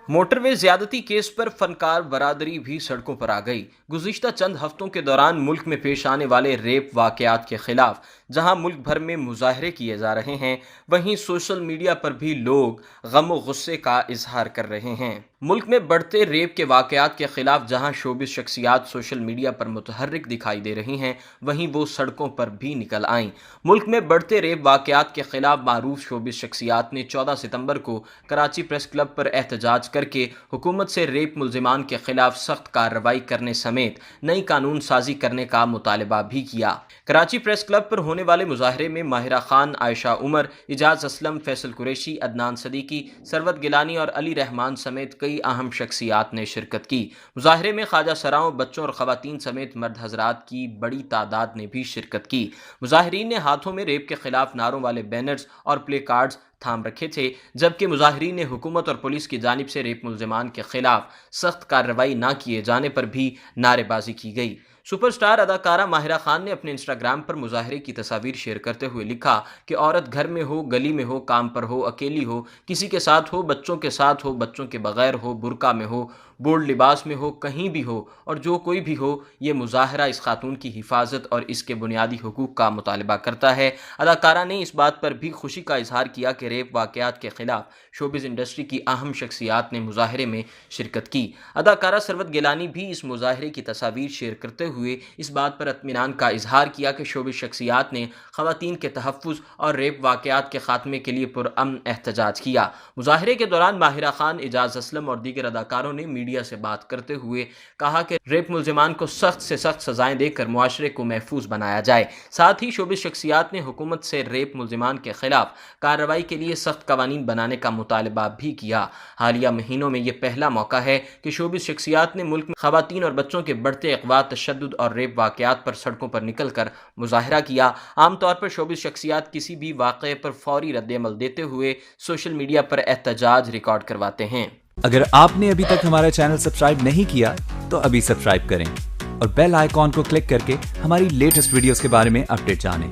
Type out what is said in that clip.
Motorway ज्यादती case पर फनकार बरादरी भी सड़कों पर आ गई। गुज़िश्ता चंद हफ्तों के दौरान मुल्क में पेश आने वाले रेप वाक़यात के खिलाफ जहां मुल्क भर में मुजाहरे किए जा रहे हैं, वहीं सोशल मीडिया पर भी लोग गम व गुस्से का इजहार कर रहे हैं। मुल्क में बढ़ते रेप के वाक़यात के खिलाफ जहां शोबिस शख्सियात सोशल मीडिया पर मुतहर्रिक दिखाई दे रही हैं, वहीं वो सड़कों पर भी निकल आईं। मुल्क में बढ़ते रेप वाक़यात के खिलाफ मारूफ शोबिस शख्सियात ने 14 सितंबर को कराची प्रेस क्लब पर एहतजाज करके हुकूमत से रेप मुल्जिमान के खिलाफ सख्त कार्रवाई करने समेत नई कानून साजी करने का मुतालबा भी किया। कराची प्रेस क्लब पर होने वाले मुजाहरे में माहिरा खान, आयशा उमर, इजाज असलम, फैसल कुरैशी, अदनान सदीकी, सरवत गिलानी और अली रहमान समेत कई अहम शख्सियात ने शिरकत की। मुजाहरे में ख्वाजा सराओं, बच्चों और खवातीन समेत मर्द हजरात की बड़ी तादाद ने भी शिरकत की। मुजाहिरीन ने हाथों में रेप के खिलाफ नारों वाले बैनर्स और प्ले कार्ड्स थाम रखे थे, जबकि मुजाहिरीन ने हुकूमत और पुलिस की जानिब से रेप मुल्जिमान के खिलाफ सख्त कार्रवाई न किए जाने पर भी नारेबाजी की गई। सुपरस्टार अदाकारा माहिरा खान ने अपने इंस्टाग्राम पर मुजाहरे की तस्वीर शेयर करते हुए लिखा कि औरत घर में हो, गली में हो, काम पर हो, अकेली हो, किसी के साथ हो, बच्चों के साथ हो, बच्चों के बगैर हो, बुरका में हो, बोल्ड लिबास में हो, कहीं भी हो और जो कोई भी हो, ये मुजाहरा इस खातून की हिफाजत और इसके बुनियादी हुकूक का मुतालबा करता है। अदाकारा ने इस बात पर भी खुशी का इजहार किया कि रेप वाक़यात के खिलाफ शोबिस इंडस्ट्री की अहम शख्सियात ने मुजाहरे में शिरकत की। अदाकारा सरवत गिलानी भी इस मुजाहरे की तस्वीर शेयर करते हुए इस बात पर इत्मीनान का इजहार किया कि शोबिस शख्सियात ने ख़वातीन के तहफ़्फ़ुज़ और रेप वाक़यात के खात्मे के लिए पुरअमन एहतजाज किया। मुजाहरे के दौरान माहिरा खान, इजाज़ असलम और दीगर अदाकारों ने मीडिया से बात करते हुए कहा कि रेप मुल्जिमान को सख्त से सख्त सजाएं देकर मुआशरे को महफूज बनाया जाए। साथ ही शोबिस शख्सियात ने हुकूमत से रेप मुल्जिमान के खिलाफ कार्रवाई के लिए सख्त कवानीन बनाने का मुतालबा भी किया। हालिया महीनों में यह पहला मौका है कि शोबिस शख्सियात ने मुल्क में ख़वातीन और बच्चों के बढ़ते अगवा, तशद्दुद और रेप वाक़यात पर सड़कों पर निकल कर मुजाहरा किया। आमतौर पर शोबिस शख्सियात किसी भी वाक़े पर फौरी रद्द-ए-अमल देते हुए सोशल मीडिया पर एहतजाज रिकॉर्ड करवाते हैं। अगर आपने अभी तक हमारा चैनल सब्सक्राइब नहीं किया तो अभी सब्सक्राइब करें और बेल आइकॉन को क्लिक करके हमारी लेटेस्ट वीडियोस के बारे में अपडेट जानें।